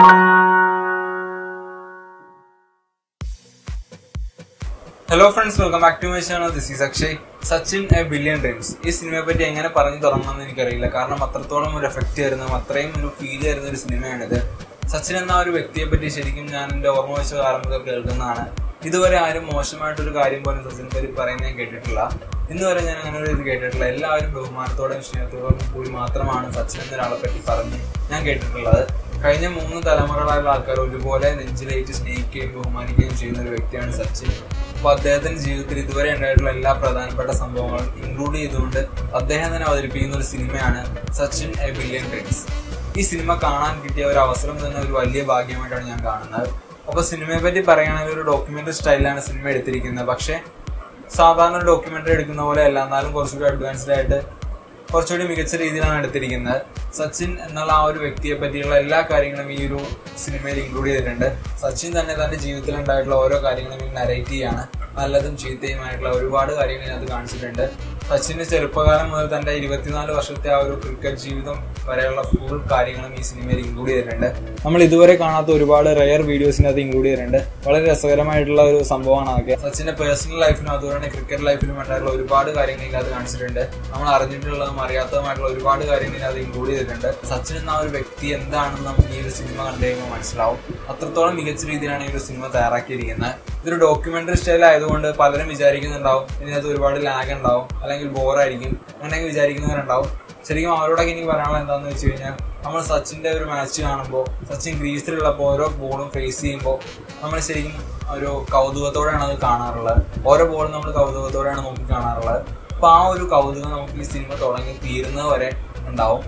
Hello friends, welcome back to my channel. This is Akshay. Sachin A Billion Dreams. This cinema പറ്റി എങ്ങനെ പറഞ്ഞു തുടങ്ങണമെന്ന് എനിക്കറിയില്ല. കാരണം അത്രത്തോളം ഒരു എഫക്റ്റ് ആയിരുന്നു, അത്രയും ഒരു ഫീൽ ആയിരുന്ന ഒരു സിനിമയാണിത്. സച്ചിൻ എന്ന ഒരു വ്യക്തിയെ പറ്റി ശരിക്കും ഞാൻ എൻ്റെ ഓർമ്മ വെച്ച കാലം മുതൽ കേൾക്കുന്നതാണ്. ഇതുവരെ ആരും മോശമായിട്ടൊരു കാര്യം പോലും സച്ചിനെ പറ്റി പറയുന്നത് ഞാൻ കേട്ടിട്ടില്ല. ഇന്ന് വരെ ഞാൻ അങ്ങനെ ഒരു ഇത് കേട്ടിട്ടില്ല. എല്ലാവരും ബഹുമാനത്തോടെയും സ്നേഹത്തോടും കൂടി മാത്രമാണ് സച്ചിൻ എന്നൊരാളെ പറ്റി പറഞ്ഞ് ഞാൻ കേട്ടിട്ടുള്ളത്. കഴിഞ്ഞ 3 തലമുറകളായുള്ള ആൾക്കാർ ഒരുപോലെ നെഞ്ചിലേറ്റ് സ്നേഹിക്കുകയും ബഹുമാനിക്കുകയും ചെയ്യുന്ന ഒരു വ്യക്തിയാണ് സച്ചിൻ. അപ്പോൾ അദ്ദേഹത്തിന്റെ ജീവിതത്തിൽ ഇതുവരെ ഉണ്ടായിട്ടുള്ള എല്ലാ പ്രധാനപ്പെട്ട സംഭവങ്ങളും ഇൻക്ലൂഡ് ചെയ്തുകൊണ്ട് അദ്ദേഹം തന്നെ അവതരിപ്പിക്കുന്ന ഒരു സിനിമയാണ് സച്ചിൻ എ ബില്യൺ ഡ്രീംസ്. ഈ സിനിമ കാണാൻ കിട്ടിയ ഒരു അവസരം തന്നെ ഒരു വലിയ ഭാഗ്യമായിട്ടാണ് ഞാൻ കാണുന്നത്. അപ്പോൾ സിനിമയെ പറ്റി പറയുകയാണെങ്കിൽ ഒരു ഡോക്യുമെന്ററി സ്റ്റൈലിലാണ് സിനിമ എടുത്തിരിക്കുന്നത്. പക്ഷേ സാധാരണ ഒരു ഡോക്യുമെന്ററി എടുക്കുന്ന പോലെ അല്ല, എന്നാലും കുറച്ചുകൂടി അഡ്വാൻസ്ഡ് ആയിട്ട് കുറച്ചുകൂടി മികച്ച രീതിയിലാണ് എടുത്തിരിക്കുന്നത്. സച്ചിൻ എന്നുള്ള ആ ഒരു വ്യക്തിയെ പറ്റിയുള്ള എല്ലാ കാര്യങ്ങളും ഈ ഒരു സിനിമയിൽ ഇൻക്ലൂഡ് ചെയ്തിട്ടുണ്ട്. സച്ചിൻ തന്നെ തന്റെ ജീവിതത്തിൽ ഉണ്ടായിട്ടുള്ള ഓരോ കാര്യങ്ങളും നരേറ്റ് ചെയ്യാണ്. നല്ലതും ചീത്തയുമായിട്ടുള്ള ഒരുപാട് കാര്യങ്ങൾ അത് കാണിച്ചിട്ടുണ്ട്. സച്ചിന്റെ ചെറുപ്പകാലം മുതൽ തന്റെ 24 വർഷത്തെ ആ ഒരു ക്രിക്കറ്റ് ജീവിതം വരെയുള്ള ഫുൾ കാര്യങ്ങളും ഈ സിനിമയിൽ ഇൻക്ലൂഡ് ചെയ്തിട്ടുണ്ട്. നമ്മൾ ഇതുവരെ കാണാത്ത ഒരുപാട് റെയർ വീഡിയോസിനകത്ത് ഇൻക്ലൂഡ് ചെയ്തിട്ടുണ്ട്. വളരെ രസകരമായിട്ടുള്ള ഒരു സംഭവമാണ് അതൊക്കെ. സച്ചിന്റെ പേഴ്സണൽ ലൈഫിനും അതുപോലെ തന്നെ ക്രിക്കറ്റ് ലൈഫിലും ഉണ്ടായിട്ടുള്ള ഒരുപാട് കാര്യങ്ങൾ ഇതിനകത്ത് കാണിച്ചിട്ടുണ്ട്. നമ്മൾ അറിഞ്ഞിട്ടുള്ളതും അറിയാത്തതുമായിട്ടുള്ള ഒരുപാട് കാര്യങ്ങൾ ഇതിനകത്ത് ഇൻക്ലൂഡ് ചെയ്തിട്ടുണ്ട്. സച്ചിൻ എന്ന ഒരു വ്യക്തി എന്താണെന്ന് നമുക്ക് ഈ ഒരു സിനിമ കണ്ടു കഴിയുമ്പോൾ മനസ്സിലാവും. അത്രത്തോളം മികച്ച രീതിയിലാണ് ഈ ഒരു സിനിമ തയ്യാറാക്കിയിരിക്കുന്നത്. ഇതൊരു ഡോക്യുമെന്ററി സ്റ്റൈൽ ആയതുകൊണ്ട് പലരും വിചാരിക്കുന്നുണ്ടാവും ഇതിനകത്ത് ഒരുപാട് ലാഗ് ഉണ്ടാവും, അല്ലെങ്കിൽ ബോറായിരിക്കും, അങ്ങനെയൊക്കെ വിചാരിക്കുന്നവരുണ്ടാവും. ശരിക്കും അവരോടൊക്കെ എനിക്ക് പറയാനുള്ളത് എന്താണെന്ന് വെച്ച് കഴിഞ്ഞാൽ, നമ്മൾ സച്ചിന്റെ ഒരു മാച്ച് കാണുമ്പോൾ സച്ചിൻ ക്രീസിലുള്ളപ്പോൾ ഓരോ ബോളും ഫേസ് ചെയ്യുമ്പോൾ നമ്മൾ ശരിക്കും ഒരു കൗതുകത്തോടെയാണ് അത് കാണാറുള്ളത്. ഓരോ ബോളും നമ്മൾ കൗതുകത്തോടെയാണ് നോക്കി കാണാറുള്ളത്. അപ്പോൾ ആ ഒരു കൗതുകം നമുക്ക് ഈ സിനിമ തുടങ്ങി തീരുന്നത് വരെ ഉണ്ടാവും.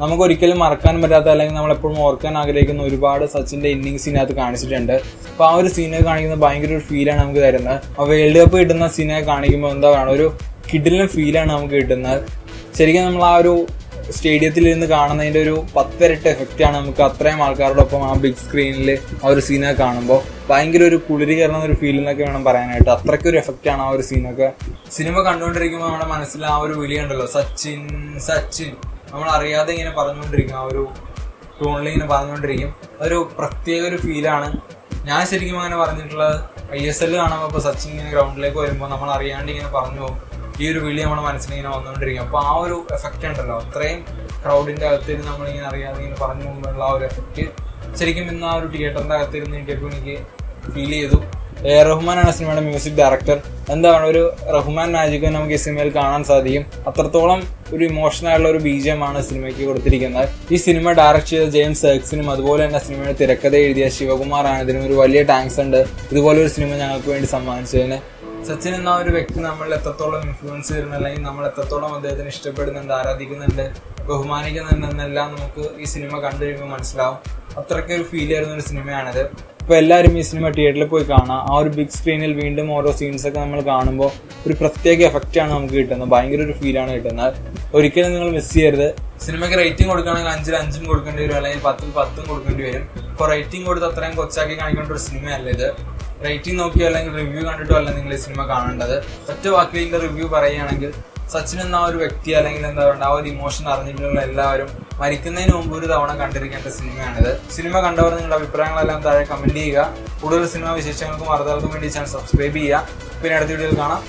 നമുക്ക് ഒരിക്കലും മറക്കാൻ പറ്റാത്ത, അല്ലെങ്കിൽ നമ്മളെപ്പോഴും ഓർക്കാൻ ആഗ്രഹിക്കുന്ന ഒരുപാട് സച്ചിന്റെ ഇന്നിങ്സ് ഇതിനകത്ത് കാണിച്ചിട്ടുണ്ട്. അപ്പോൾ ആ ഒരു സീനൊക്കെ കാണിക്കുന്നത് ഭയങ്കര ഒരു ഫീലാണ് നമുക്ക് തരുന്നത്. ആ വേൾഡ് കപ്പ് കിട്ടുന്ന സീനൊക്കെ കാണിക്കുമ്പോൾ എന്താ പറയുക, ഒരു കിഡിലിന് ഫീലാണ് നമുക്ക് കിട്ടുന്നത്. ശരിക്കും നമ്മൾ ആ ഒരു സ്റ്റേഡിയത്തിൽ ഇരുന്ന് കാണുന്നതിന്റെ ഒരു 10 ഇരട്ടി എഫക്റ്റാണ് നമുക്ക് അത്രയും ആൾക്കാരോടൊപ്പം ആ ബിഗ് സ്ക്രീനിൽ ആ ഒരു സീനൊക്കെ കാണുമ്പോൾ. ഭയങ്കര ഒരു കുളിരി കയറുന്ന ഒരു ഫീൽ എന്നൊക്കെ വേണം പറയാനായിട്ട്. അത്രയ്ക്കൊരു എഫക്റ്റാണ് ആ ഒരു സീനൊക്കെ. സിനിമ കണ്ടുകൊണ്ടിരിക്കുമ്പോൾ നമ്മുടെ മനസ്സിൽ ആ ഒരു വിളി ഉണ്ടല്ലോ, സച്ചിൻ സച്ചിൻ, നമ്മൾ അറിയാതെ ഇങ്ങനെ പറഞ്ഞുകൊണ്ടിരിക്കും. ആ ഒരു ടോണിൽ ഇങ്ങനെ പറഞ്ഞുകൊണ്ടിരിക്കും. അതൊരു പ്രത്യേക ഒരു ഫീലാണ്. ഞാൻ ശരിക്കും അങ്ങനെ പറഞ്ഞിട്ടുള്ളത് ISL കാണുമ്പോൾ ഇപ്പോൾ സച്ചിൻ ഇങ്ങനെ ഗ്രൗണ്ടിലേക്ക് വരുമ്പോൾ നമ്മൾ അറിയാണ്ട് ഇങ്ങനെ പറഞ്ഞു പോകും. ഈ ഒരു വിളി നമ്മുടെ മനസ്സിലിങ്ങനെ വന്നുകൊണ്ടിരിക്കും. അപ്പോൾ ആ ഒരു എഫക്റ്റ് ഉണ്ടല്ലോ, അത്രയും ക്രൗഡിന്റെ അകത്തിരുന്ന് നമ്മളിങ്ങനെ അറിയാതെ ഇങ്ങനെ പറഞ്ഞു പോകുമ്പോഴുള്ള ആ ഒരു എഫക്റ്റ് ശരിക്കും ഇന്ന് ആ ഒരു തിയേറ്ററിന്റെ അകത്തിരുന്ന് എനിക്ക് ഫീൽ ചെയ്തു. റഹ്മാനാണ് സിനിമയുടെ മ്യൂസിക് ഡയറക്ടർ. എന്താണ് ഒരു റഹ്മാൻ മാജിക് നമുക്ക് ഈ സിനിമയിൽ കാണാൻ സാധിക്കും. അത്രത്തോളം ഒരു ഇമോഷണൽ ആയിട്ടുള്ള ഒരു BGM ആണ് സിനിമയ്ക്ക് കൊടുത്തിരിക്കുന്നത്. ഈ സിനിമ ഡയറക്ട് ചെയ്ത ജെയിംസ് സെർക്സിനും അതുപോലെ തന്നെ സിനിമയുടെ തിരക്കഥ എഴുതിയ ശിവകുമാർ ആനന്ദിനും ഒരു വലിയ താങ്ക്സ് ഉണ്ട് ഇതുപോലെ ഒരു സിനിമ ഞങ്ങൾക്ക് വേണ്ടി സമ്മാനിച്ചതിന്. സച്ചിൻ എന്ന ഒരു വ്യക്തി നമ്മളിൽ എത്രത്തോളം ഇൻഫ്ലുവൻസ് ചെയ്യുന്നു, അല്ലെങ്കിൽ നമ്മൾ എത്രത്തോളം അദ്ദേഹത്തിന് ഇഷ്ടപ്പെടുന്നുണ്ട്, ആരാധിക്കുന്നുണ്ട്, ബഹുമാനിക്കുന്നുണ്ടെന്നെല്ലാം നമുക്ക് ഈ സിനിമ കണ്ടു കഴിയുമ്പോൾ മനസ്സിലാവും. അത്രയ്ക്കൊരു ഫീൽ ആയിരുന്ന ഒരു സിനിമയാണിത്. അപ്പോൾ എല്ലാവരും ഈ സിനിമ തിയേറ്ററിൽ പോയി കാണാം. ആ ഒരു ബിഗ് സ്ക്രീനിൽ വീണ്ടും ഓരോ സീൻസൊക്കെ നമ്മൾ കാണുമ്പോൾ ഒരു പ്രത്യേക എഫക്റ്റാണ് നമുക്ക് കിട്ടുന്നത്. ഭയങ്കര ഒരു ഫീലാണ് കിട്ടുന്നത്. ഒരിക്കലും നിങ്ങൾ മിസ് ചെയ്യരുത്. സിനിമയ്ക്ക് റേറ്റിംഗ് കൊടുക്കുകയാണെങ്കിൽ 5-ൽ 5 കൊടുക്കേണ്ടി വരും, അല്ലെങ്കിൽ 10-ൽ 10 കൊടുക്കേണ്ടി വരും. ഇപ്പോൾ റേറ്റിംഗ് കൊടുത്ത് അത്രയും കൊച്ചാക്കി കാണിക്കേണ്ട ഒരു സിനിമയല്ല ഇത്. റേറ്റിംഗ് നോക്കിയോ അല്ലെങ്കിൽ റിവ്യൂ കണ്ടിട്ടോ അല്ല നിങ്ങൾ ഈ സിനിമ കാണേണ്ടത്. ഒറ്റ വാക്കിൽ ഇതിന്റെ റിവ്യൂ പറയുകയാണെങ്കിൽ, സച്ചിൻ എന്ന ഒരു വ്യക്തി അല്ലെങ്കിൽ എന്താ പറയുക ആ ഒരു ഇമോഷൻ അറിഞ്ഞിട്ടുള്ള എല്ലാവരും മരിക്കുന്നതിന് മുമ്പ് ഒരു തവണ കണ്ടിരിക്കേണ്ട സിനിമയാണിത്. സിനിമ കണ്ടവർ നിങ്ങളുടെ അഭിപ്രായങ്ങളെല്ലാം താഴെ കമന്റ് ചെയ്യുക. കൂടുതൽ സിനിമ വിശേഷങ്ങൾക്കും വാർത്തകൾക്കും വേണ്ടി ചാനൽ സബ്സ്ക്രൈബ് ചെയ്യുക. പിന്നെ അടുത്ത വീഡിയോയിൽ കാണാം.